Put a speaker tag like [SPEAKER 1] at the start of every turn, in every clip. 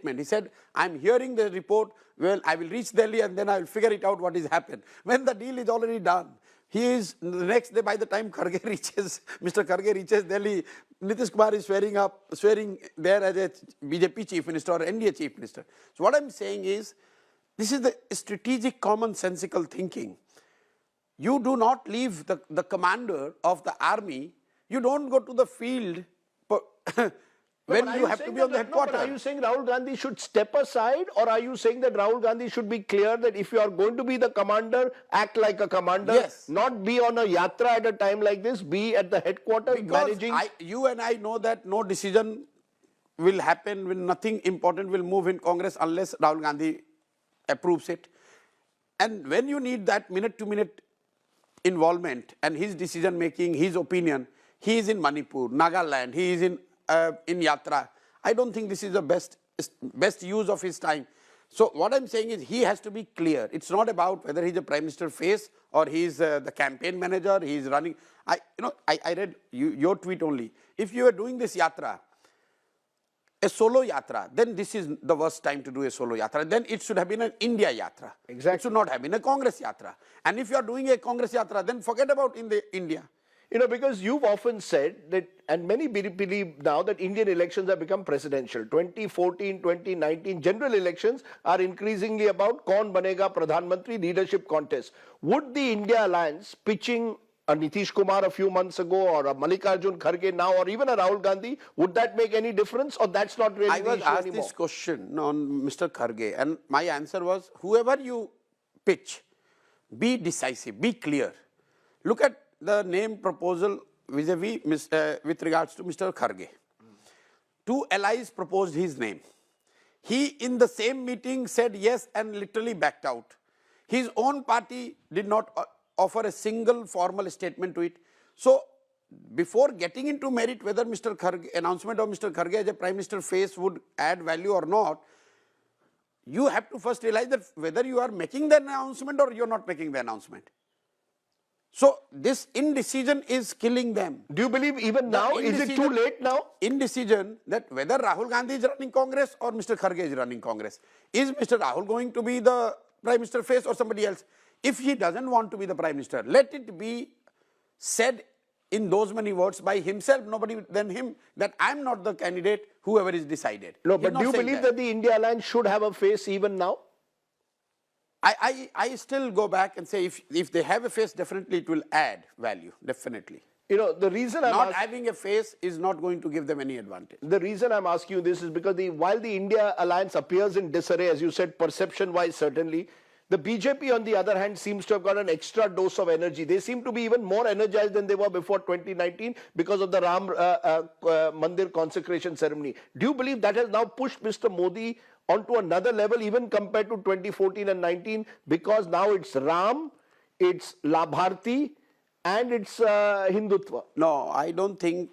[SPEAKER 1] statement. He said, I'm hearing the report, well, I will reach Delhi and then I will figure it out what is happened. When the deal is already done, he is the next day, by the time Kharge reaches, Mr. Kharge reaches Delhi, Nitish Kumar is swearing there as a BJP chief minister or N.D.A. chief minister. So what I'm saying is, this is the strategic commonsensical thinking. You do not leave the commander of the army, you don't go to the field when you have to be on the headquarters.
[SPEAKER 2] Are you saying Rahul Gandhi should step aside, or are you saying that Rahul Gandhi should be clear that if you are going to be the commander, act like a commander,
[SPEAKER 1] yes,
[SPEAKER 2] not be on a yatra at a time like this, be at the headquarters managing?
[SPEAKER 1] You and I know that no decision will happen, when nothing important will move in Congress unless Rahul Gandhi approves it. And when you need that minute-to-minute involvement and his decision making, his opinion, he is in Manipur, Nagaland, he is in Yatra. I don't think this is the best use of his time. So what I'm saying is, he has to be clear. It's not about whether he's a prime minister face or he's the campaign manager, he's running. I read your tweet only. If you are doing this yatra, a solo yatra, then this is the worst time to do a solo yatra. Then it should have been an India yatra.
[SPEAKER 2] Exactly.
[SPEAKER 1] It should not have been a Congress yatra. And if you are doing a Congress yatra, then forget about India.
[SPEAKER 2] You know, because you've often said that, and many believe now, that Indian elections have become presidential. 2014, 2019 general elections are increasingly about kaun banega Pradhan Mantri leadership contest. Would the India alliance pitching a Nitish Kumar a few months ago, or a Mallikarjun Kharge now, or even a Rahul Gandhi, would that make any difference, or that's not really
[SPEAKER 1] I was
[SPEAKER 2] the issue
[SPEAKER 1] asked
[SPEAKER 2] anymore?
[SPEAKER 1] this question on Mr. Kharge, and my answer was, whoever you pitch, be decisive, be clear. Look at the name proposal vis-a-vis with regards to Mr. Kharge. Two allies proposed his name. He in the same meeting said yes and literally backed out. His own party did not offer a single formal statement to it. So before getting into merit whether Mr. Kharge, announcement of Mr. Kharge as a prime minister face would add value or not, you have to first realize that whether you are making the announcement or you are not making the announcement. So this indecision is killing them.
[SPEAKER 2] Do you believe even now, is it too late now?
[SPEAKER 1] Indecision that whether Rahul Gandhi is running Congress or Mr. Kharge is running Congress. Is Mr. Rahul going to be the prime minister face or somebody else? If he doesn't want to be the prime minister, let it be said in those many words by himself, nobody than him, that I'm not the candidate, whoever is decided.
[SPEAKER 2] No, but do you believe that the India alliance should have a face even now?
[SPEAKER 1] I still go back and say, if they have a face, definitely it will add value, definitely.
[SPEAKER 2] You know, the reason
[SPEAKER 1] not having a face is not going to give them any advantage.
[SPEAKER 2] The reason I'm asking you this is because while the India alliance appears in disarray, as you said, perception-wise certainly, the BJP on the other hand seems to have got an extra dose of energy. They seem to be even more energized than they were before 2019 because of the Ram Mandir consecration ceremony. Do you believe that has now pushed Mr. Modi onto another level even compared to 2014 and 19, because now it's Ram, it's Labharti, and it's Hindutva?
[SPEAKER 1] No, I don't think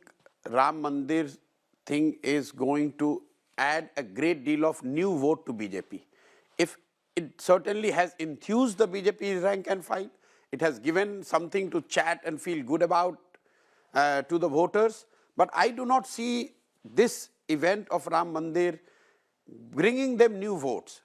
[SPEAKER 1] Ram Mandir thing is going to add a great deal of new vote to BJP. If it certainly has enthused the BJP rank and file, it has given something to chat and feel good about to the voters, but I do not see this event of Ram Mandir bringing them new votes.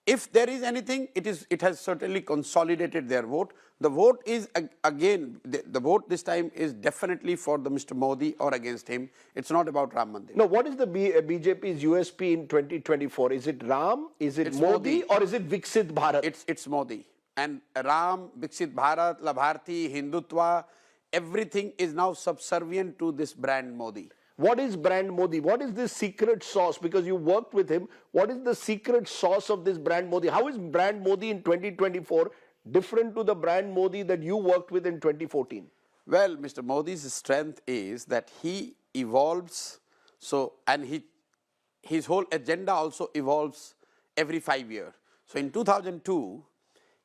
[SPEAKER 1] If there is anything, it has certainly consolidated their vote. The vote is, again, the vote this time is definitely for the Mr. Modi or against him. It's not about Ram Mandir.
[SPEAKER 2] Now, what is the BJP's USP in 2024? Is it Ram, is it Modi, or is it Viksit Bharat?
[SPEAKER 1] It's Modi. And Ram, Viksit Bharat, Labharti, Hindutva, everything is now subservient to this brand Modi.
[SPEAKER 2] What is brand Modi? What is this secret sauce? Because you worked with him. What is the secret sauce of this brand Modi? How is brand Modi in 2024 different to the brand Modi that you worked with in 2014?
[SPEAKER 1] Well, Mr. Modi's strength is that he evolves, and his whole agenda also evolves every 5 years. So in 2002,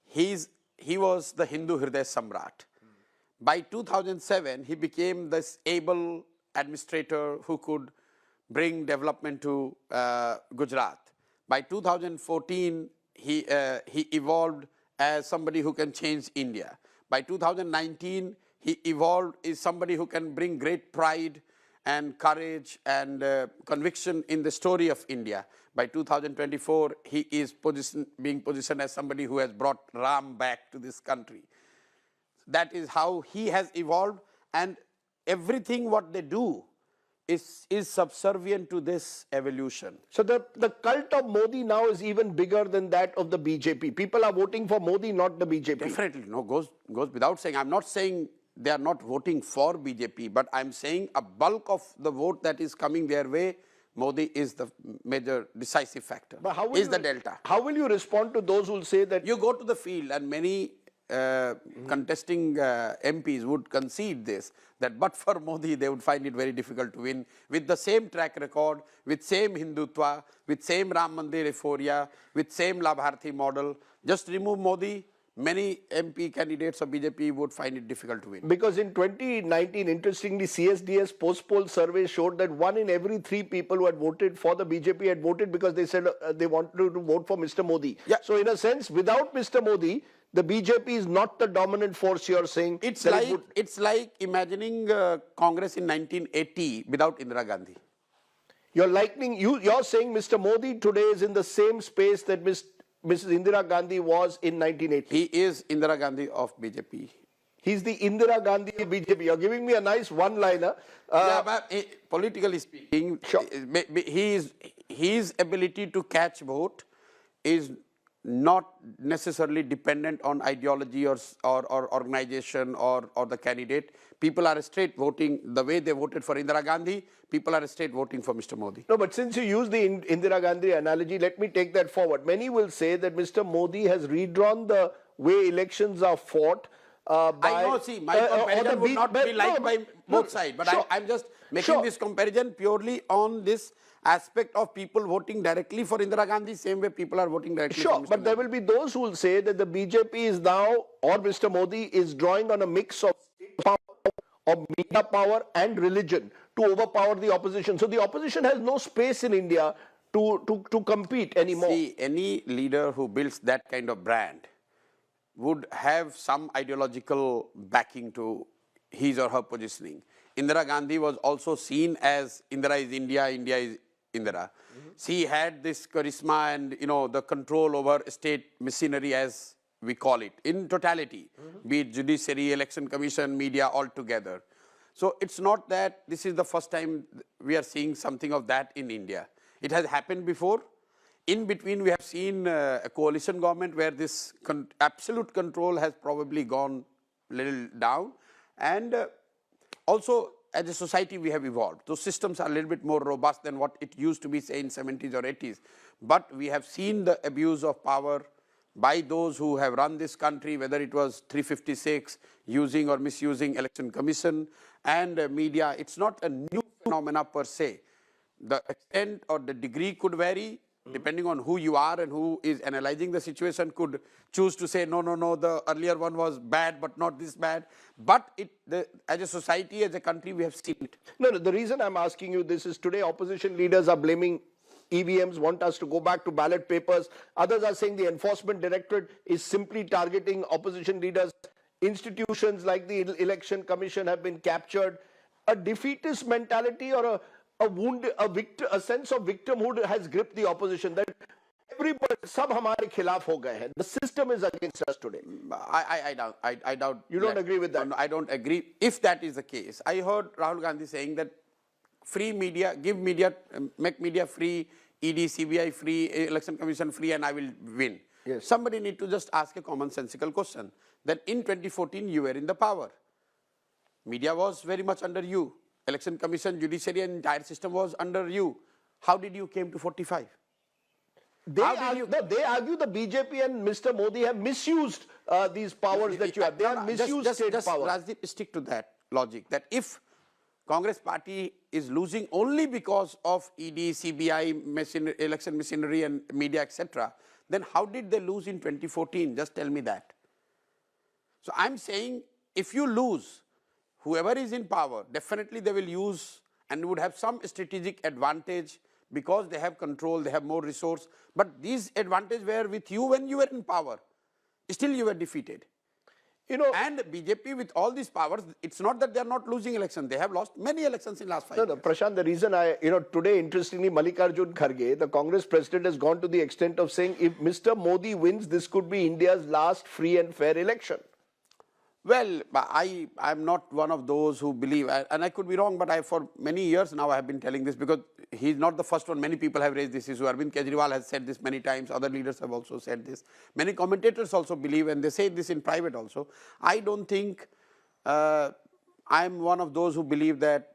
[SPEAKER 1] he was the Hindu Hriday Samrat. By 2007, he became this able administrator who could bring development to Gujarat. By 2014, he evolved as somebody who can change India. By 2019, he evolved as somebody who can bring great pride and courage and conviction in the story of India. By 2024, he is being positioned as somebody who has brought Ram back to this country. That is how he has evolved, and everything what they do is subservient to this evolution.
[SPEAKER 2] So the cult of Modi now is even bigger than that of the BJP. People are voting for Modi, not the BJP.
[SPEAKER 1] Definitely, no, goes without saying. I'm not saying they are not voting for BJP, but I'm saying a bulk of the vote that is coming their way, Modi is the major decisive factor,
[SPEAKER 2] But how will
[SPEAKER 1] is
[SPEAKER 2] you,
[SPEAKER 1] the delta.
[SPEAKER 2] How will you respond to those who will say that...
[SPEAKER 1] You go to the field and many contesting MPs would concede this, that but for Modi, they would find it very difficult to win with the same track record, with same Hindutva, with same Ram Mandir euphoria, with same Labharthi model. Just remove Modi, many MP candidates of BJP would find it difficult to win.
[SPEAKER 2] Because in 2019, interestingly, CSDS post-poll survey showed that 1 in every 3 people who had voted for the BJP had voted because they said they wanted to vote for Mr. Modi.
[SPEAKER 1] Yeah.
[SPEAKER 2] So in a sense, without Mr. Modi, the BJP is not the dominant force, you're saying.
[SPEAKER 1] It's like imagining Congress in 1980 without Indira Gandhi.
[SPEAKER 2] You're saying Mr. Modi today is in the same space that Mrs. Indira Gandhi was in 1980.
[SPEAKER 1] He is Indira Gandhi of BJP.
[SPEAKER 2] He's the Indira Gandhi of BJP. You're giving me a nice one-liner.
[SPEAKER 1] Yeah, but politically speaking,
[SPEAKER 2] Sure.
[SPEAKER 1] his ability to catch vote is not necessarily dependent on ideology or organization or the candidate. People are straight voting the way they voted for Indira Gandhi. People are straight voting for Mr. Modi.
[SPEAKER 2] No, but since you use the Indira Gandhi analogy, let me take that forward. Many will say that Mr. Modi has redrawn the way elections are fought.
[SPEAKER 1] I know, see, my comparison would not be liked by both sides, but
[SPEAKER 2] sure.
[SPEAKER 1] I'm just making this comparison purely on this aspect of people voting directly for Indira Gandhi, same way people are voting directly for Mr.
[SPEAKER 2] But there will be those who will say that the BJP is now, or Mr. Modi is drawing on a mix of state power, of media power and religion to overpower the opposition. So the opposition has no space in India to compete anymore.
[SPEAKER 1] See, any leader who builds that kind of brand would have some ideological backing to his or her positioning. Indira Gandhi was also seen as Indira is India, India is Indira. She had this charisma and the control over state machinery, as we call it, in totality, be it judiciary, election commission, media, all together. So it's not that this is the first time we are seeing something of that in India. It has happened before. In between, we have seen a coalition government where this absolute control has probably gone a little down. And also, as a society, we have evolved. Those systems are a little bit more robust than what it used to be, say, in 70s or 80s. But we have seen the abuse of power by those who have run this country, whether it was 356, using or misusing election commission and media. It's not a new phenomena per se. The extent or the degree could vary. Depending on who you are and who is analyzing the situation, could choose to say, no, the earlier one was bad, but not this bad. But as a society, as a country, we have seen it.
[SPEAKER 2] No, the reason I'm asking you this is today opposition leaders are blaming EVMs, want us to go back to ballot papers. Others are saying the enforcement directorate is simply targeting opposition leaders. Institutions like the election commission have been captured. A defeatist mentality or a sense of victimhood has gripped the opposition, that everybody, sab hamare khilaf ho gaye hain. The system is against us today.
[SPEAKER 1] I doubt.
[SPEAKER 2] You don't agree with that?
[SPEAKER 1] No, I don't agree. If that is the case, I heard Rahul Gandhi saying that free media, make media free, ED, CBI free, election commission free, and I will win.
[SPEAKER 2] Yes.
[SPEAKER 1] Somebody need to just ask a commonsensical question, that in 2014 you were in the power. Media was very much under you. Election commission, judiciary and entire system was under you. How did you came to 45?
[SPEAKER 2] They argue the BJP and Mr. Modi have misused these powers that you have. They have misused state power.
[SPEAKER 1] Rajdeep, stick to that logic, that if Congress party is losing only because of ED, CBI, election machinery and media, etc., then how did they lose in 2014? Just tell me that. So I'm saying, if you lose, whoever is in power, definitely they will use and would have some strategic advantage because they have control, they have more resource. But these advantages were with you when you were in power. Still you were defeated.
[SPEAKER 2] You know,
[SPEAKER 1] and BJP with all these powers, it's not that they are not losing elections. They have lost many elections in last 5 years.
[SPEAKER 2] no, Prashant, the reason today, interestingly, Mallikarjun Kharge, the Congress president, has gone to the extent of saying if Mr. Modi wins, this could be India's last free and fair election.
[SPEAKER 1] Well, I'm not one of those who believe, and I could be wrong, but for many years now I have been telling this, because he's not the first one. Many people have raised this issue. Arvind Kejriwal has said this many times. Other leaders have also said this. Many commentators also believe, and they say this in private also. I don't think I'm one of those who believe that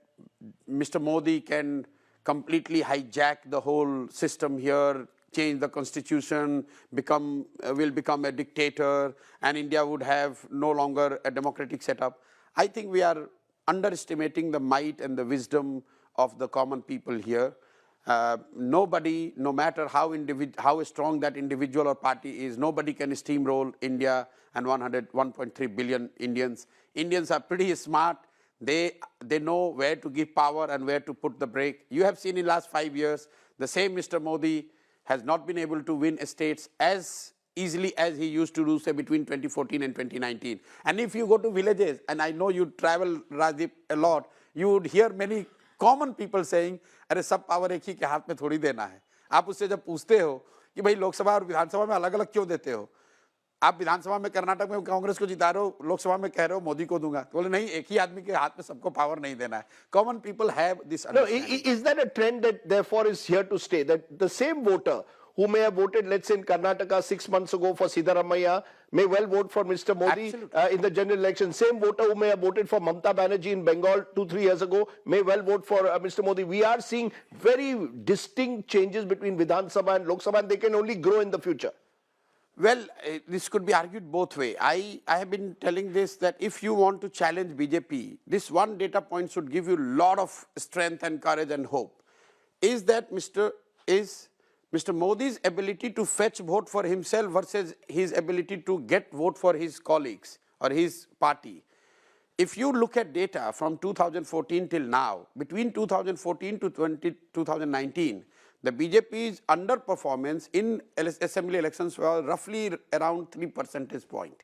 [SPEAKER 1] Mr. Modi can completely hijack the whole system here, change the constitution, will become a dictator, and India would have no longer a democratic setup. I think we are underestimating the might and the wisdom of the common people here. Nobody, no matter how strong that individual or party is, nobody can steamroll India and 1.3 billion Indians. Indians are pretty smart. They know where to give power and where to put the brake. You have seen in last 5 years, the same Mr. Modi has not been able to win states as easily as he used to do, say, between 2014 and 2019. And if you go to villages, and I know you travel, Rajdeep, a lot, you would hear many common people saying, अरे सब power एक ही के हाथ में थोड़ी देना है. आप उससे जब पूछते हो कि भाई लोकसभा और विधानसभा में अलग अलग क्यों देते हो, आप विधानसभा में कर्नाटक में कांग्रेस को जिता रहे हो, लोकसभा में कह रहे हो मोदी को दूंगा, तो बोले नहीं, एक ही आदमी के हाथ में सबको पावर नहीं देना है. Common people have this understanding.
[SPEAKER 2] No, is that a trend that therefore is here to stay? That the same voter who may have voted, let's say in Karnataka 6 months ago for Siddaramaiah, may well vote for Mr. Modi in the general election. Same voter who may have voted for Mamata Banerjee in Bengal 2-3 years ago may well vote for Mr. Modi. We are seeing very distinct changes between Vidhan Sabha and Lok Sabha, and they can only grow in the future.
[SPEAKER 1] Well, this could be argued both ways. I have been telling this, that if you want to challenge BJP, this one data point should give you a lot of strength and courage and hope. Is that Mr. Modi's ability to fetch vote for himself versus his ability to get vote for his colleagues or his party. If you look at data from 2014 till now, between 2014 to 2019, the BJP's underperformance in assembly elections was roughly around 3 percentage point.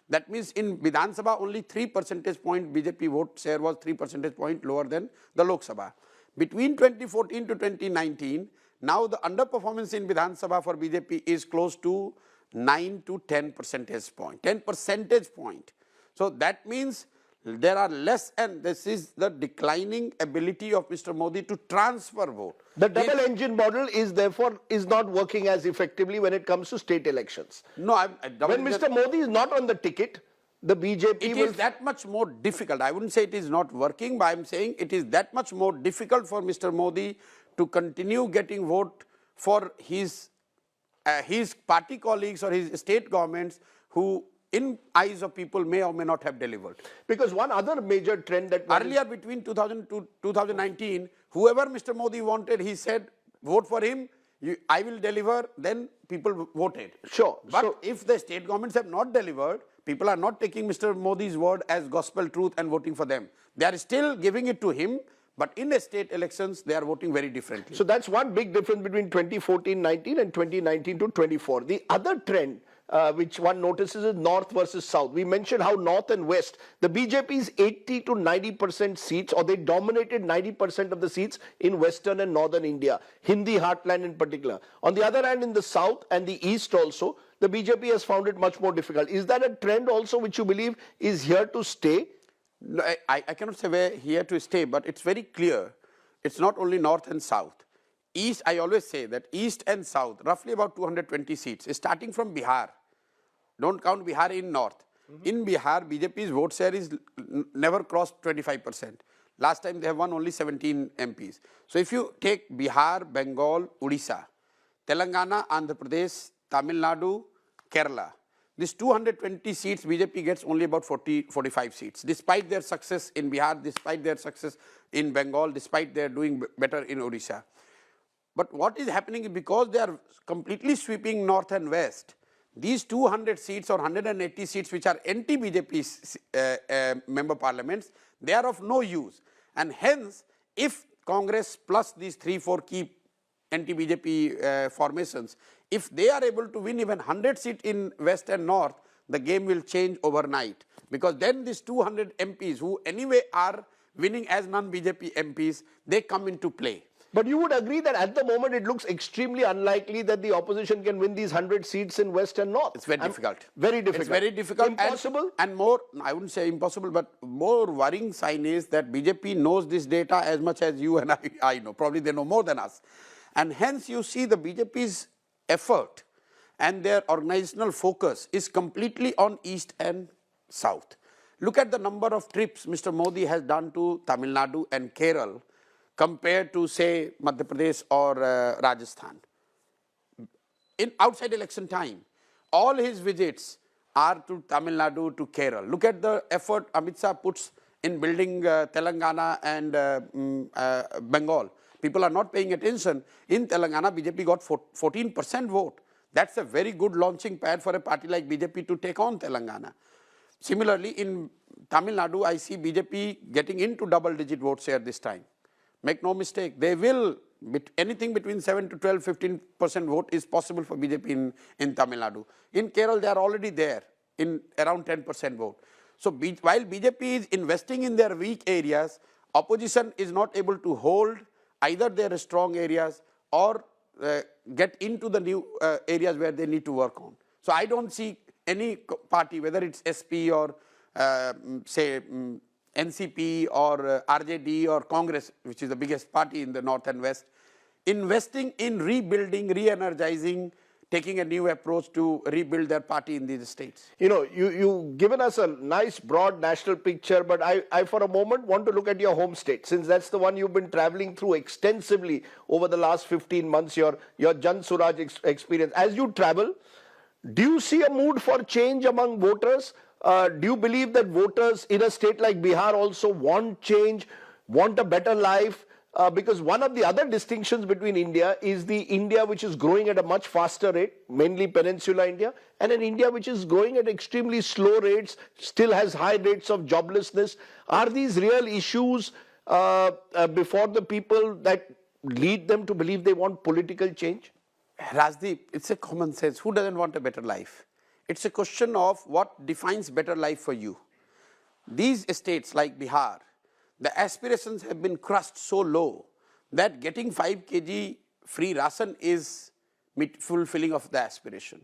[SPEAKER 1] That means in Vidhan Sabha only 3 percentage point BJP vote share was 3 percentage point lower than the Lok Sabha. Between 2014 to 2019, now the underperformance in Vidhan Sabha for BJP is close to 9 to 10 percentage point, 10 percentage point. So that means there are less, and this is the declining ability of Mr. Modi to transfer vote.
[SPEAKER 2] The double engine model is therefore not working as effectively when it comes to state elections.
[SPEAKER 1] No,
[SPEAKER 2] when Mr. Modi is not on the ticket, the BJP
[SPEAKER 1] it is that much more difficult. I wouldn't say it is not working, but I'm saying it is that much more difficult for Mr. Modi to continue getting vote for his party colleagues or his state governments who, in eyes of people, may or may not have delivered.
[SPEAKER 2] Because one other major trend that
[SPEAKER 1] earlier between 2000 to 2019, whoever Mr. Modi wanted, he said, vote for him, I will deliver, then people voted.
[SPEAKER 2] Sure.
[SPEAKER 1] But if the state governments have not delivered, people are not taking Mr. Modi's word as gospel truth and voting for them. They are still giving it to him, but in the state elections, they are voting very differently.
[SPEAKER 2] So that's one big difference between 2014-19 and 2019 to 24. The other trend which one notices is North versus South. We mentioned how North and West, the BJP's 80 to 90% seats, or they dominated 90% of the seats in Western and Northern India, Hindi heartland in particular. On the other hand, in the South and the East also, the BJP has found it much more difficult. Is that a trend also which you believe is here to stay?
[SPEAKER 1] No, I cannot say we're here to stay, but it's very clear. It's not only North and South. East, I always say that East and South, roughly about 220 seats, starting from Bihar. Don't count Bihar in North. In Bihar, BJP's vote share is never crossed 25%. Last time they have won only 17 MPs. So if you take Bihar, Bengal, Odisha, Telangana, Andhra Pradesh, Tamil Nadu, Kerala, these 220 seats, BJP gets only about 45 seats, despite their success in Bihar, despite their success in Bengal, despite their doing better in Odisha. But what is happening is, because they are completely sweeping North and West, these 200 seats or 180 seats which are anti-BJP member parliaments, they are of no use. And hence, if Congress plus these 3-4 key anti-BJP formations, if they are able to win even 100 seats in West and North, the game will change overnight, because then these 200 MPs who anyway are winning as non-BJP MPs, they come into play.
[SPEAKER 2] But you would agree that at the moment it looks extremely unlikely that the opposition can win these 100 seats in West and North.
[SPEAKER 1] It's very difficult.
[SPEAKER 2] Very difficult.
[SPEAKER 1] It's very difficult.
[SPEAKER 2] Impossible?
[SPEAKER 1] And more, I wouldn't say impossible, but more worrying sign is that BJP knows this data as much as you and I know. Probably they know more than us. And hence you see the BJP's effort and their organizational focus is completely on East and South. Look at the number of trips Mr. Modi has done to Tamil Nadu and Kerala compared to, say, Madhya Pradesh or Rajasthan. In outside election time, all his visits are to Tamil Nadu, to Kerala. Look at the effort Amit Shah puts in building Telangana and Bengal. People are not paying attention. In Telangana, BJP got 14% vote. That's a very good launching pad for a party like BJP to take on Telangana. Similarly, in Tamil Nadu, I see BJP getting into double-digit votes here this time. Make no mistake, they will, anything between 7 to 12, 15% vote is possible for BJP in Tamil Nadu. In Kerala, they are already there in around 10% vote. So while BJP is investing in their weak areas, opposition is not able to hold either their strong areas or get into the new areas where they need to work on. So I don't see any party, whether it's SP or say NCP or RJD or Congress, which is the biggest party in the North and West, investing in rebuilding, re-energizing, taking a new approach to rebuild their party in these states.
[SPEAKER 2] You know, you've given us a nice broad national picture, but I for a moment want to look at your home state, since that's the one you've been traveling through extensively over the last 15 months, your Jan Suraaj experience. As you travel, do you see a mood for change among voters? Do you believe that voters in a state like Bihar also want change, want a better life? Because one of the other distinctions between India is the India which is growing at a much faster rate, mainly Peninsula India, and an India which is growing at extremely slow rates, still has high rates of joblessness. Are these real issues before the people that lead them to believe they want political change?
[SPEAKER 1] Rajdeep, it's a common sense. Who doesn't want a better life? It's a question of what defines better life for you. These states like Bihar, the aspirations have been crushed so low that getting 5 kg free ration is fulfilling of the aspiration.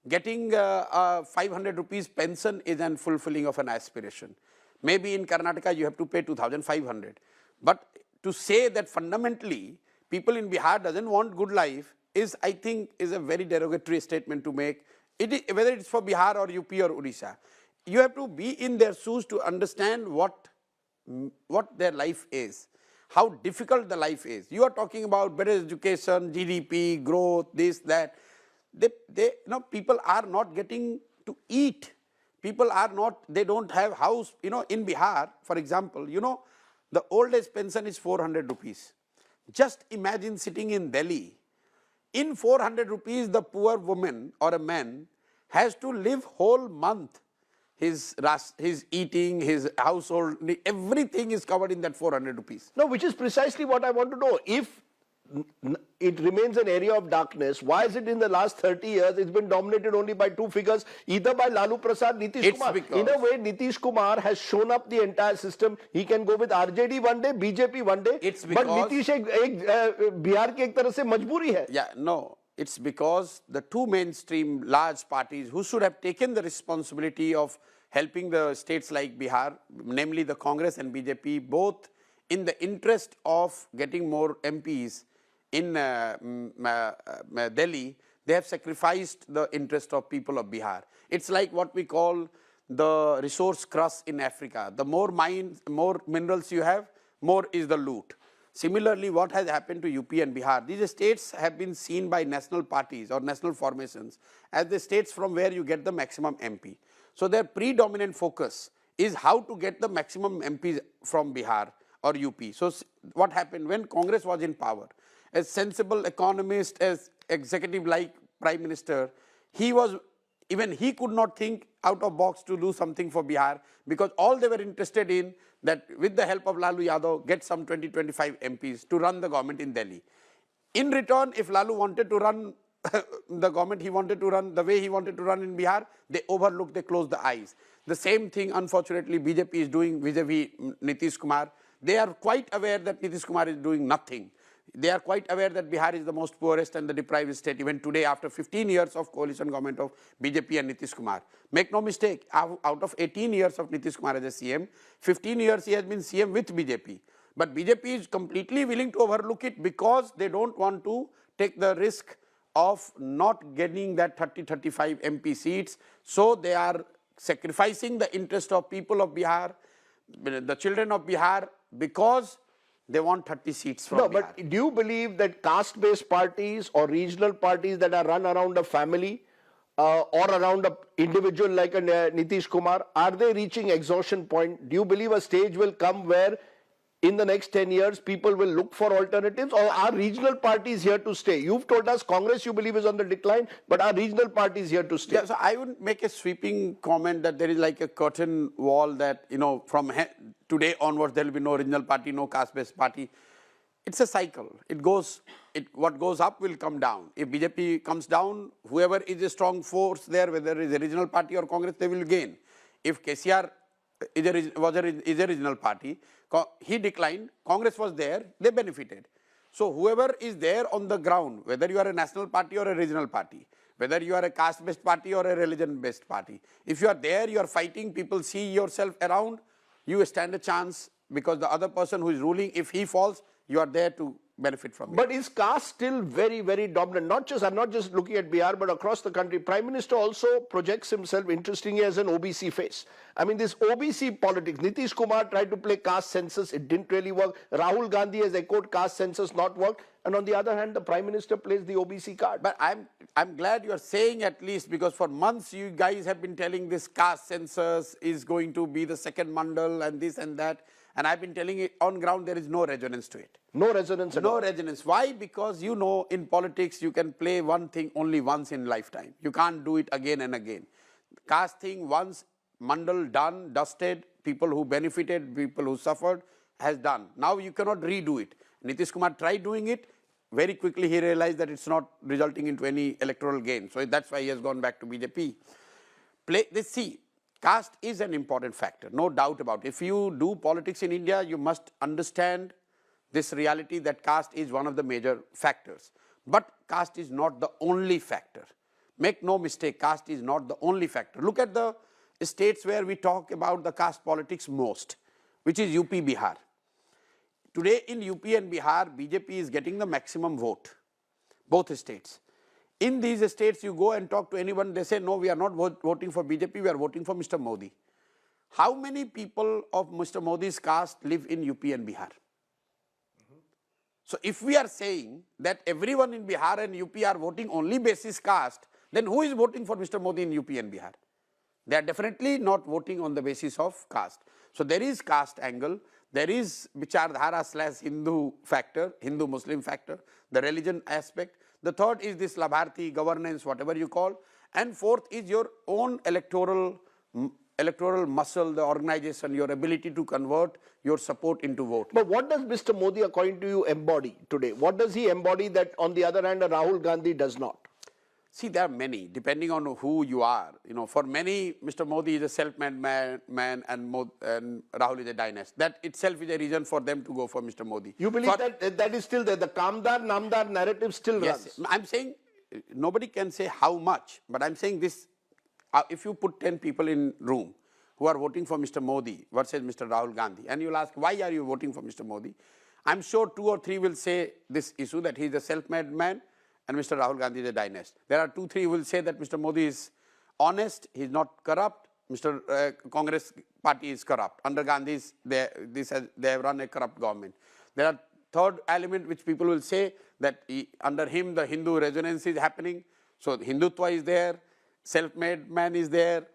[SPEAKER 1] Getting 500 rupees pension is an fulfilling of an aspiration. Maybe in Karnataka you have to pay 2,500. But to say that fundamentally people in Bihar doesn't want good life is, I think, is a very derogatory statement to make. Whether it's for Bihar or UP or Odisha, you have to be in their shoes to understand what their life is, how difficult the life is. You are talking about better education, GDP, growth, this, that. People are not getting to eat. People are not, they don't have house. In Bihar, for example, the old age pension is 400 rupees. Just imagine sitting in Delhi. In 400 rupees, the poor woman or a man has to live whole month. His eating, his household, everything is covered in that 400 rupees.
[SPEAKER 2] No, which is precisely what I want to know. If it remains an area of darkness, why is it in the last 30 years it's been dominated only by two figures, either by Lalu Prasad, Nitish Kumar? In a way, Nitish Kumar has shown up the entire system. He can go with RJD one day, BJP one day, but Nitish Bihar ki ek tarah se majburi hai.
[SPEAKER 1] Yeah, no. It's because the two mainstream large parties who should have taken the responsibility of helping the states like Bihar, namely the Congress and BJP, both in the interest of getting more MPs in Delhi, they have sacrificed the interest of people of Bihar. It's like what we call the resource crush in Africa. The more mines, more minerals you have, more is the loot. Similarly, what has happened to UP and Bihar? These states have been seen by national parties or national formations as the states from where you get the maximum MP. So their predominant focus is how to get the maximum MPs from Bihar or UP. So what happened when Congress was in power? As sensible economist, as executive like Prime Minister, he could not think out of box to do something for Bihar, because all they were interested in that with the help of Lalu Yadav, get some 20-25 MPs to run the government in Delhi. In return, if Lalu wanted to run the government he wanted to run, the way he wanted to run in Bihar, they overlooked, they closed the eyes. The same thing, unfortunately, BJP is doing vis-a-vis Nitish Kumar. They are quite aware that Nitish Kumar is doing nothing. They are quite aware that Bihar is the most poorest and the deprived state even today after 15 years of coalition government of BJP and Nitish Kumar. Make no mistake, out of 18 years of Nitish Kumar as a CM, 15 years he has been CM with BJP. But BJP is completely willing to overlook it because they don't want to take the risk of not getting that 30-35 MP seats. So they are sacrificing the interest of people of Bihar, the children of Bihar, because they want 30 seats from Bihar.
[SPEAKER 2] But do you believe that caste-based parties or regional parties that are run around a family or around an individual like a Nitish Kumar, are they reaching exhaustion point? Do you believe a stage will come where in the next 10 years people will look for alternatives, or are regional parties here to stay? You've told us Congress you believe is on the decline, but are regional parties here to stay?
[SPEAKER 1] Yeah, so I would make a sweeping comment that there is like a curtain wall that, from today onwards there will be no regional party, no caste-based party. It's a cycle. What goes up will come down. If BJP comes down, whoever is a strong force there, whether it is a regional party or Congress, they will gain. If KCR is a regional party, he declined, Congress was there, they benefited. So whoever is there on the ground, whether you are a national party or a regional party, whether you are a caste-based party or a religion-based party, if you are there, you are fighting, people see yourself around, you stand a chance, because the other person who is ruling, if he falls, you are there to benefit from it.
[SPEAKER 2] But is caste still very, very dominant? I'm not just looking at Bihar, but across the country. Prime Minister also projects himself, interestingly, as an OBC face. I mean, this OBC politics, Nitish Kumar tried to play caste census, it didn't really work. Rahul Gandhi has echoed caste census, not worked. And on the other hand, the Prime Minister plays the OBC card.
[SPEAKER 1] But I'm glad you are saying at least, because for months you guys have been telling this caste census is going to be the second mandal and this and that. And I've been telling it on ground, there is no resonance to it.
[SPEAKER 2] No resonance at all.
[SPEAKER 1] No resonance. Why? Because in politics, you can play one thing only once in lifetime. You can't do it again and again. Caste thing once, mandal done, dusted, people who benefited, people who suffered, has done. Now you cannot redo it. Nitish Kumar tried doing it. Very quickly he realized that it's not resulting into any electoral gain. So that's why he has gone back to BJP. Caste is an important factor, no doubt about it. If you do politics in India, you must understand this reality that caste is one of the major factors. But caste is not the only factor. Make no mistake, caste is not the only factor. Look at the states where we talk about the caste politics most, which is UP, Bihar. Today in UP and Bihar, BJP is getting the maximum vote, both states. In these states, you go and talk to anyone, they say, no, we are not voting for BJP, we are voting for Mr. Modi. How many people of Mr. Modi's caste live in UP and Bihar? So if we are saying that everyone in Bihar and UP are voting only basis caste, then who is voting for Mr. Modi in UP and Bihar? They are definitely not voting on the basis of caste. So there is caste angle, there is Vichardhara / Hindu factor, Hindu-Muslim factor, the religion aspect. The third is this Labharti, governance, whatever you call. And fourth is your own electoral muscle, the organization, your ability to convert your support into vote.
[SPEAKER 2] But what does Mr. Modi, according to you, embody today? What does he embody that, on the other hand, Rahul Gandhi does not?
[SPEAKER 1] See, there are many, depending on who you are. For many, Mr. Modi is a self-made man and Rahul is a dynast. That itself is a reason for them to go for Mr. Modi.
[SPEAKER 2] You believe that is still there? The Kamdar, Namdar narrative still runs?
[SPEAKER 1] Yes, I'm saying, nobody can say how much, but I'm saying this, if you put 10 people in room who are voting for Mr. Modi versus Mr. Rahul Gandhi, and you'll ask, why are you voting for Mr. Modi? I'm sure 2 or 3 will say this issue, that he is a self-made man, and Mr. Rahul Gandhi is a dynast. There are 2, 3 who will say that Mr. Modi is honest, he is not corrupt, Mr. Congress party is corrupt. Under Gandhi's, they have run a corrupt government. There are third element which people will say that under him the Hindu resonance is happening. So Hindutva is there, self-made man is there,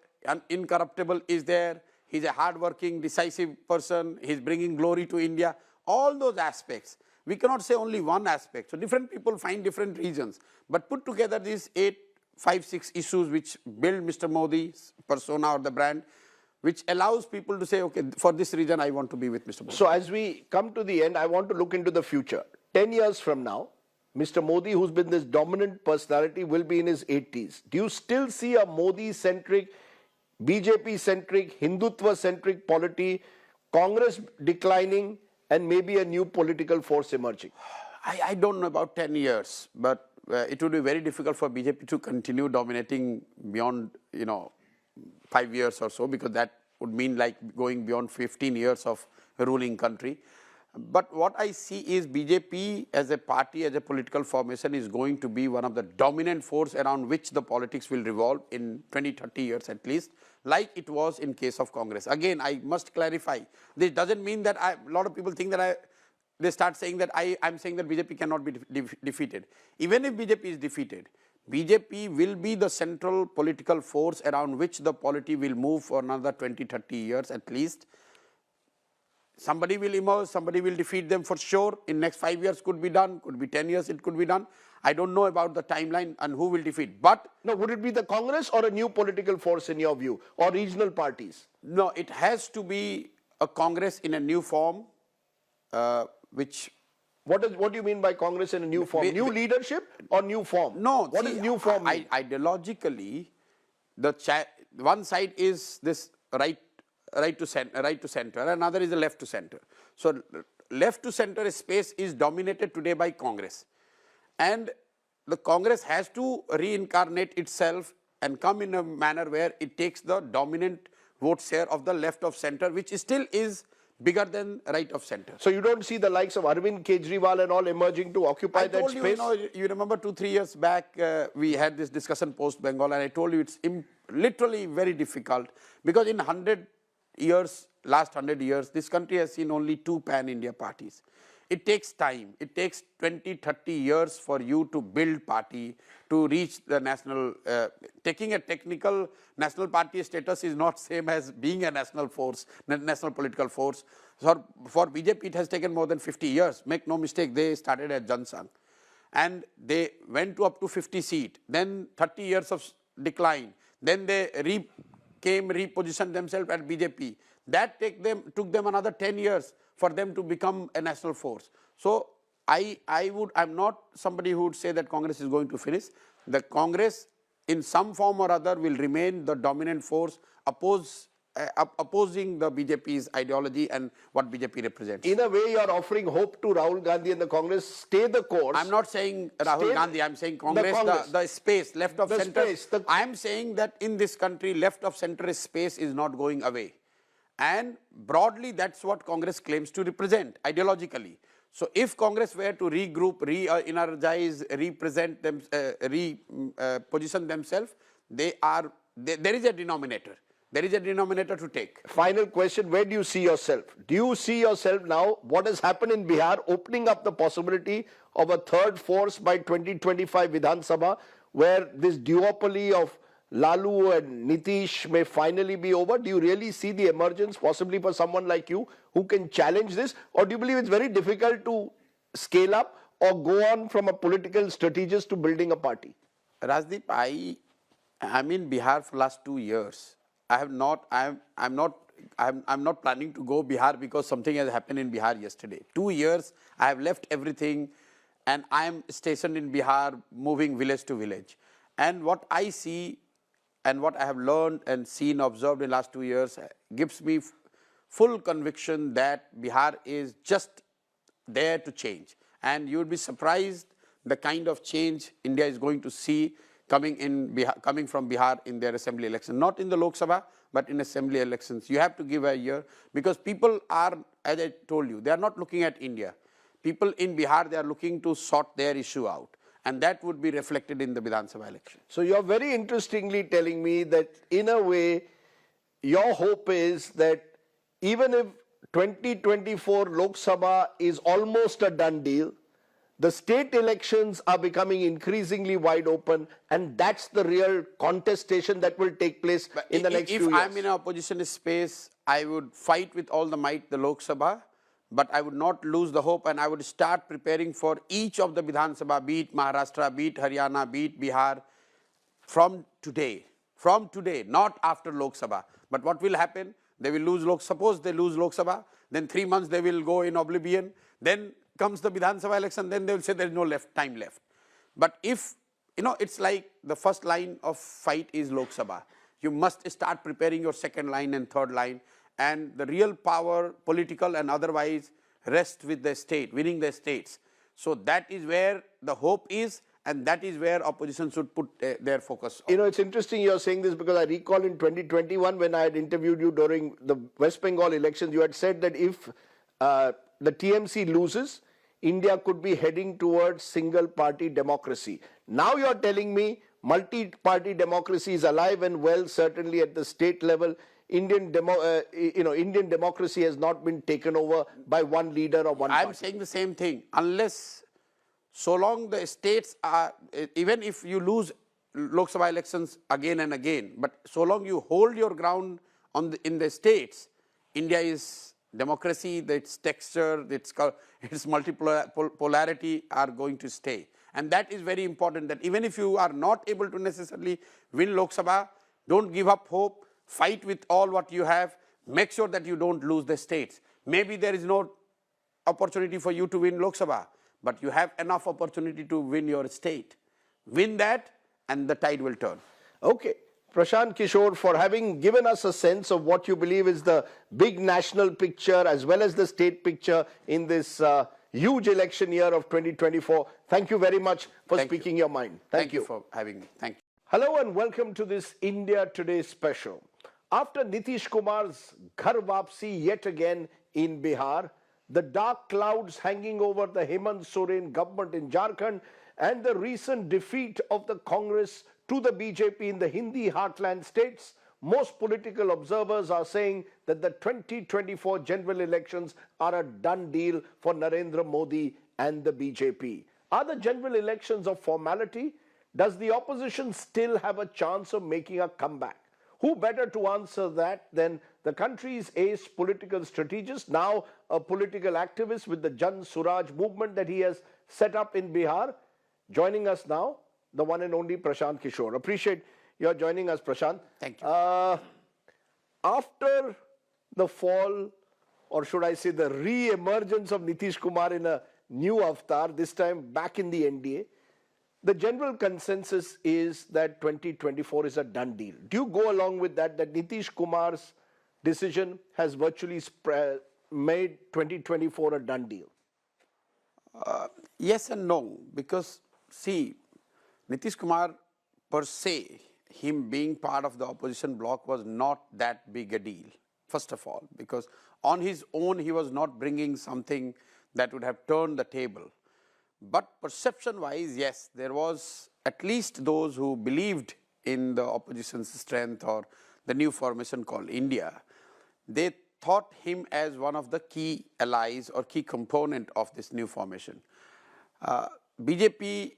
[SPEAKER 1] incorruptible is there, he's a hard-working, decisive person, he's bringing glory to India. All those aspects. We cannot say only one aspect. So different people find different reasons. But put together these 5, 6 issues which build Mr. Modi's persona or the brand, which allows people to say, okay, for this reason I want to be with Mr. Modi.
[SPEAKER 2] So as we come to the end, I want to look into the future. 10 years from now, Mr. Modi, who's been this dominant personality, will be in his 80s. Do you still see a Modi-centric, BJP-centric, Hindutva-centric polity, Congress declining, and maybe a new political force emerging?
[SPEAKER 1] I don't know about 10 years, but it would be very difficult for BJP to continue dominating beyond, 5 years or so, because that would mean like going beyond 15 years of ruling country. But what I see is BJP as a party, as a political formation, is going to be one of the dominant force around which the politics will revolve in 20, 30 years at least, like it was in case of Congress. Again, I must clarify, this doesn't mean that a lot of people think that they start saying that I'm saying that BJP cannot be defeated. Even if BJP is defeated, BJP will be the central political force around which the polity will move for another 20, 30 years at least. Somebody will emerge, somebody will defeat them for sure. In next 5 years could be done, could be 10 years it could be done. I don't know about the timeline and who will defeat. But
[SPEAKER 2] no, would it be the Congress or a new political force in your view, or regional parties?
[SPEAKER 1] No, it has to be a Congress in a new form, which...
[SPEAKER 2] What do you mean by Congress in a new form? New leadership or new form?
[SPEAKER 1] No.
[SPEAKER 2] What is new form mean?
[SPEAKER 1] Ideologically, one side is this right to center, another is the left to center. So left to center space is dominated today by Congress, and the Congress has to reincarnate itself and come in a manner where it takes the dominant vote share of the left of center, which still is bigger than right of center.
[SPEAKER 2] So you don't see the likes of Arvind Kejriwal and all emerging to occupy that space?
[SPEAKER 1] You remember 2-3 years back, we had this discussion post Bengal, and I told you it's literally very difficult, because in last 100 years, this country has seen only 2 pan-India parties. It takes time. It takes 20, 30 years for you to build party, to reach the national, taking a technical national party status is not same as being a national force, national political force. So for BJP, it has taken more than 50 years. Make no mistake, they started at Jansangh, and they went to up to 50 seats, then 30 years of decline, then they repositioned themselves at BJP. That took them another 10 years for them to become a national force. So I'm not somebody who would say that Congress is going to finish. The Congress in some form or other will remain the dominant force opposing the BJP's ideology and what BJP represents.
[SPEAKER 2] In a way, you're offering hope to Rahul Gandhi and the Congress. Stay the course.
[SPEAKER 1] I'm not saying Rahul Gandhi, I'm saying Congress, the space, left of center. I'm saying that in this country, left of center space is not going away. And broadly, that's what Congress claims to represent ideologically. So if Congress were to regroup, re-energize, represent them, reposition themselves, there is a denominator. There is a denominator to take.
[SPEAKER 2] Final question, where do you see yourself? Do you see yourself now, what has happened in Bihar, opening up the possibility of a third force by 2025 Vidhan Sabha, where this duopoly of Lalu and Nitish may finally be over? Do you really see the emergence possibly for someone like you who can challenge this? Or do you believe it's very difficult to scale up or go on from a political strategist to building a party?
[SPEAKER 1] Rajdeep, I'm in Bihar for last 2 years. I'm not planning to go Bihar because something has happened in Bihar yesterday. 2 years, I have left everything and I'm stationed in Bihar, moving village to village. And what I see and what I have learned and seen, observed in the last 2 years gives me full conviction that Bihar is just there to change. And you would be surprised the kind of change India is going to see coming from Bihar in their assembly election. Not in the Lok Sabha, but in assembly elections. You have to give a year, because people are, as I told you, they are not looking at India. People in Bihar, they are looking to sort their issue out. And that would be reflected in the Vidhan Sabha election.
[SPEAKER 2] So you're very interestingly telling me that in a way, your hope is that even if 2024 Lok Sabha is almost a done deal, the state elections are becoming increasingly wide open, and that's the real contestation that will take place in the next few years.
[SPEAKER 1] If I'm in an opposition space, I would fight with all the might the Lok Sabha, but I would not lose the hope, and I would start preparing for each of the Vidhan Sabha, be it Maharashtra, be it Haryana, be it Bihar, from today, not after Lok Sabha. But what will happen? They will lose suppose they lose Lok Sabha, then 3 months they will go in oblivion, then comes the Vidhan Sabha election, then they will say there is no time left. But if, it's like the first line of fight is Lok Sabha. You must start preparing your second line and third line, and the real power, political and otherwise, rests with the state, winning the states. So that is where the hope is, and that is where opposition should put their focus on.
[SPEAKER 2] It's interesting you're saying this, because I recall in 2021 when I had interviewed you during the West Bengal elections, you had said that if the TMC loses, India could be heading towards single-party democracy. Now you're telling me multi-party democracy is alive and well, certainly at the state level. Indian democracy has not been taken over by one leader or one party.
[SPEAKER 1] I'm saying the same thing. Unless, so long the states are, even if you lose Lok Sabha elections again and again, but so long you hold your ground in the states, India is democracy, its texture, its multipolarity are going to stay. And that is very important, that even if you are not able to necessarily win Lok Sabha, don't give up hope, fight with all what you have, make sure that you don't lose the states. Maybe there is no opportunity for you to win Lok Sabha, but you have enough opportunity to win your state. Win that and the tide will turn.
[SPEAKER 2] Okay. Prashant Kishor, for having given us a sense of what you believe is the big national picture as well as the state picture in this huge election year of 2024. Thank you very much for speaking your mind.
[SPEAKER 1] Thank you for having me. Thank you.
[SPEAKER 2] Hello and welcome to this India Today special. After Nitish Kumar's Ghar Vapsi yet again in Bihar, the dark clouds hanging over the Hemant Soren government in Jharkhand, and the recent defeat of the Congress to the BJP in the Hindi heartland states, most political observers are saying that the 2024 general elections are a done deal for Narendra Modi and the BJP. Are the general elections a formality? Does the opposition still have a chance of making a comeback? Who better to answer that than the country's ace political strategist, now a political activist with the Jan Suraaj movement that he has set up in Bihar? Joining us now, the one and only Prashant Kishor. Appreciate your joining us, Prashant.
[SPEAKER 1] Thank you.
[SPEAKER 2] After the fall, or should I say the re-emergence of Nitish Kumar in a new avatar, this time back in the NDA, the general consensus is that 2024 is a done deal. Do you go along with that, that Nitish Kumar's decision has virtually made 2024 a done deal?
[SPEAKER 1] Yes and no, because see, Nitish Kumar per se, him being part of the opposition bloc was not that big a deal, first of all, because on his own he was not bringing something that would have turned the table. But perception-wise, yes, there was at least those who believed in the opposition's strength or the new formation called India. They thought him as one of the key allies or key component of this new formation. BJP,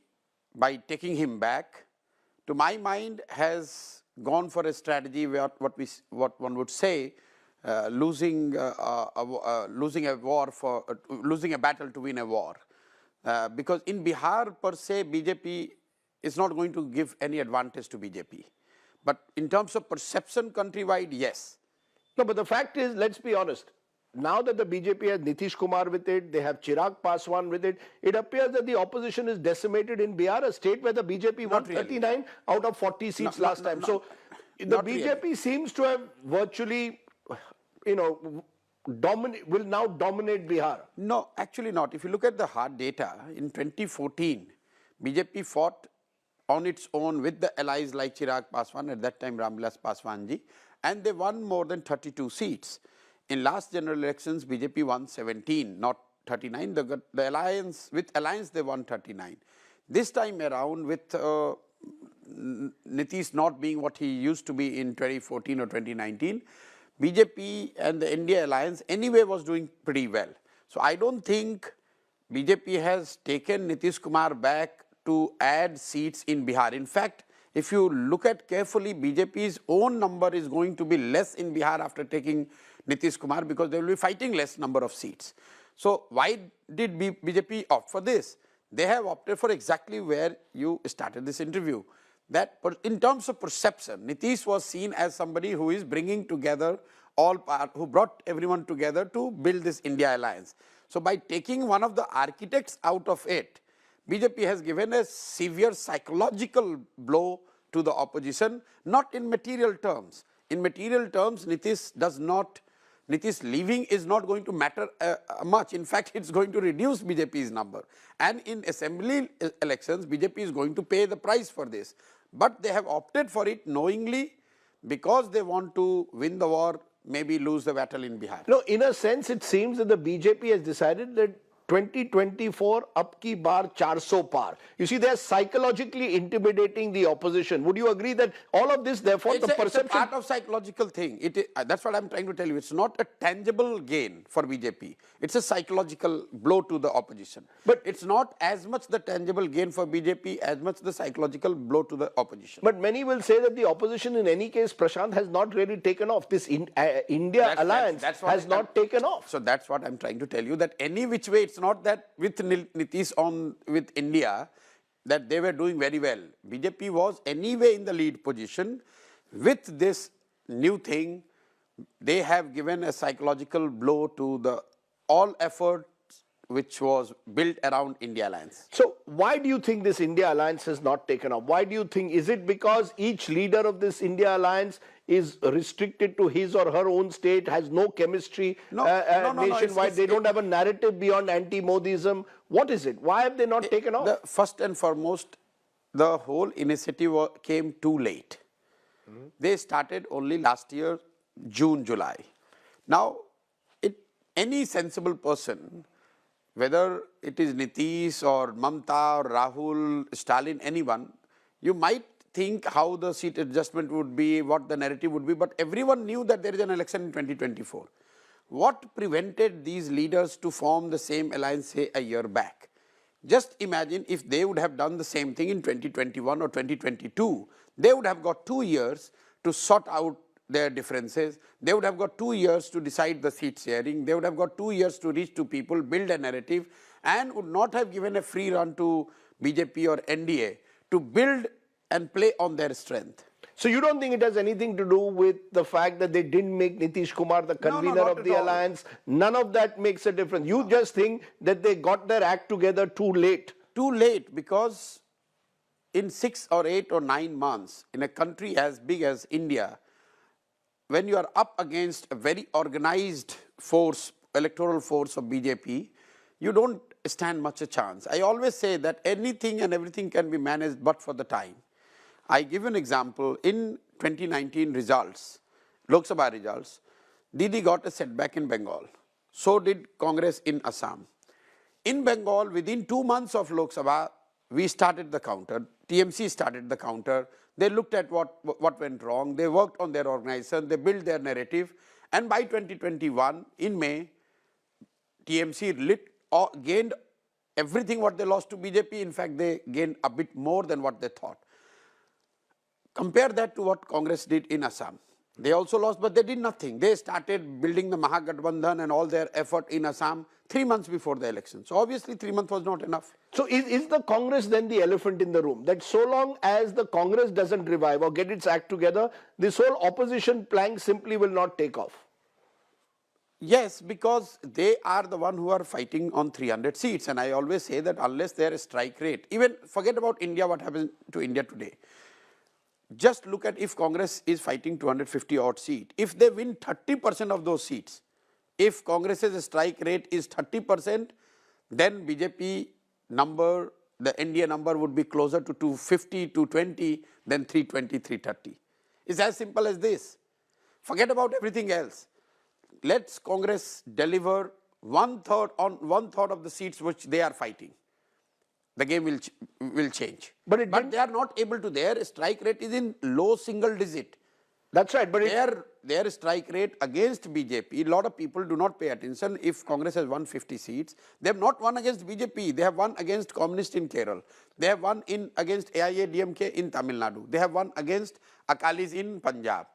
[SPEAKER 1] by taking him back, to my mind, has gone for a strategy where what one would say, losing a battle to win a war. Because in Bihar per se, BJP is not going to give any advantage to BJP. But in terms of perception countrywide, yes.
[SPEAKER 2] No, but the fact is, let's be honest, now that the BJP has Nitish Kumar with it, they have Chirag Paswan with it, it appears that the opposition is decimated in Bihar, a state where the BJP won 39 out of 40 seats last time. So the BJP seems to have virtually, will now dominate Bihar.
[SPEAKER 1] No, actually not. If you look at the hard data, in 2014, BJP fought on its own with the allies like Chirag Paswan, at that time Ramvilas Paswan ji, and they won more than 32 seats. In last general elections, BJP won 17, not 39. The alliance, with alliance they won 39. This time around, with Nitish not being what he used to be in 2014 or 2019, BJP and the India alliance anyway was doing pretty well. So I don't think BJP has taken Nitish Kumar back to add seats in Bihar. In fact, if you look at carefully, BJP's own number is going to be less in Bihar after taking Nitish Kumar, because they will be fighting less number of seats. So why did BJP opt for this? They have opted for exactly where you started this interview. That in terms of perception, Nitish was seen as somebody who is bringing together who brought everyone together to build this India alliance. So by taking one of the architects out of it, BJP has given a severe psychological blow to the opposition, not in material terms. In material terms, Nitish leaving is not going to matter much. In fact, it's going to reduce BJP's number. And in assembly elections, BJP is going to pay the price for this. But they have opted for it knowingly because they want to win the war, maybe lose the battle in Bihar.
[SPEAKER 2] No, in a sense, it seems that the BJP has decided that 2024 up ki bar 400 par. You see, they are psychologically intimidating the opposition. Would you agree that all of this, therefore,
[SPEAKER 1] It's
[SPEAKER 2] the
[SPEAKER 1] It's
[SPEAKER 2] perception...
[SPEAKER 1] a part of psychological thing. That's what I'm trying to tell you. It's not a tangible gain for BJP. It's a psychological blow to the opposition. But it's not as much the tangible gain for BJP as much the psychological blow to the opposition.
[SPEAKER 2] But many will say that the opposition, in any case, Prashant, has not really taken off. This India alliance has not taken off.
[SPEAKER 1] So that's what I'm trying to tell you, that any which way, it's not that with Nitish with India that they were doing very well. BJP was anyway in the lead position. With this new thing, they have given a psychological blow to the all effort which was built around India alliance.
[SPEAKER 2] So why do you think this India alliance has not taken off? Why do you think, is it because each leader of this India alliance is restricted to his or her own state, has no chemistry nationwide, they don't have a narrative beyond anti-Modism? What is it? Why have they not taken off?
[SPEAKER 1] First and foremost, the whole initiative came too late. They started only last year, June, July. Now, any sensible person, whether it is Nitish or Mamta or Rahul, Stalin, anyone, you might think how the seat adjustment would be, what the narrative would be, but everyone knew that there is an election in 2024. What prevented these leaders to form the same alliance, say, a year back? Just imagine if they would have done the same thing in 2021 or 2022, they would have got 2 years to sort out their differences. They would have got 2 years to decide the seat sharing. They would have got 2 years to reach to people, build a narrative, and would not have given a free run to BJP or NDA to build and play on their strength.
[SPEAKER 2] So you don't think it has anything to do with the fact that they didn't make Nitish Kumar the convener of the alliance? None of that makes a difference. You just think that they got their act together too late.
[SPEAKER 1] Too late, because in 6 or 8 or 9 months, in a country as big as India, when you are up against a very organized force, electoral force of BJP, you don't stand much a chance. I always say that anything and everything can be managed but for the time. I give an example. In 2019 results, Lok Sabha results, Didi got a setback in Bengal. So did Congress in Assam. In Bengal, within 2 months of Lok Sabha, we started the counter. TMC started the counter. They looked at what went wrong. They worked on their organization. They built their narrative. And by 2021, in May, TMC gained everything what they lost to BJP. In fact, they gained a bit more than what they thought. Compare that to what Congress did in Assam. They also lost, but they did nothing. They started building the Mahagathbandhan and all their effort in Assam 3 months before the election. So obviously 3 months was not enough.
[SPEAKER 2] So is the Congress then the elephant in the room? That so long as the Congress doesn't revive or get its act together, this whole opposition plank simply will not take off?
[SPEAKER 1] Yes, because they are the one who are fighting on 300 seats. And I always say that unless their strike rate, even forget about India, what happens to India today. Just look at if Congress is fighting 250 odd seats. If they win 30% of those seats, if Congress's strike rate is 30%, then BJP number, the NDA number would be closer to 250, 220 than 320, 330. It's as simple as this. Forget about everything else. Let's Congress deliver one third of the seats which they are fighting. The game will change. But they are not able to. Their strike rate is in low single digit.
[SPEAKER 2] That's right. But
[SPEAKER 1] their strike rate against BJP, a lot of people do not pay attention. If Congress has won 50 seats, they have not won against BJP. They have won against Communist in Kerala. They have won against I.N.D.I.A in Tamil Nadu. They have won against Akalis in Punjab.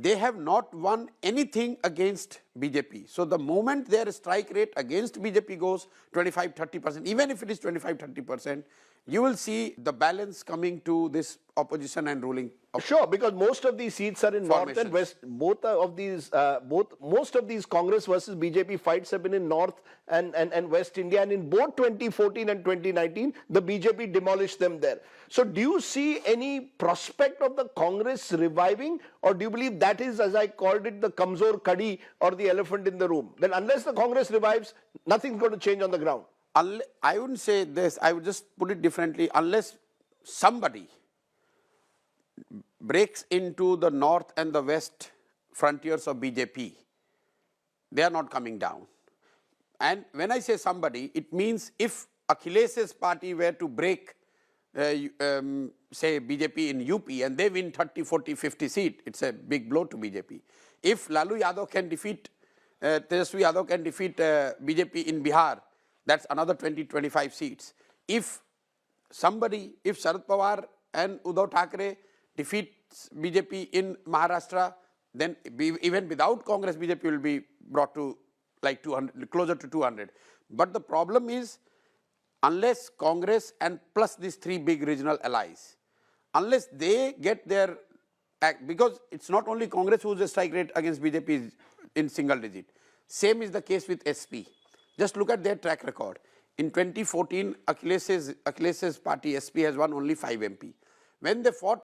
[SPEAKER 1] They have not won anything against BJP. So the moment their strike rate against BJP goes 25-30%, even if it is 25-30%, you will see the balance coming to this opposition and ruling.
[SPEAKER 2] Sure, because most of these seats are in North and West. Most of these Congress versus BJP fights have been in North and West India, and in both 2014 and 2019, the BJP demolished them there. So do you see any prospect of the Congress reviving, or do you believe that is, as I called it, the kamzor kadi or the elephant in the room? Then unless the Congress revives, nothing's going to change on the ground.
[SPEAKER 1] I wouldn't say this, I would just put it differently. Unless somebody breaks into the north and the west frontiers of BJP, they are not coming down. And when I say somebody, it means if Akhilesh's party were to break, say BJP in UP, and they win 30, 40, 50 seats, it's a big blow to BJP. If Lalu Yadav can defeat, Tejaswi Yadav can defeat BJP in Bihar, that's another 20, 25 seats. If Sharad Pawar and Uddhav Thackeray defeats BJP in Maharashtra, then even without Congress, BJP will be brought to like 200, closer to 200. But the problem is, unless Congress and plus these three big regional allies, unless they get their act, because it's not only Congress who's a strike rate against BJP in single digit. Same is the case with SP. Just look at their track record. In 2014, Akhilesh's party SP has won only 5 MP. When they fought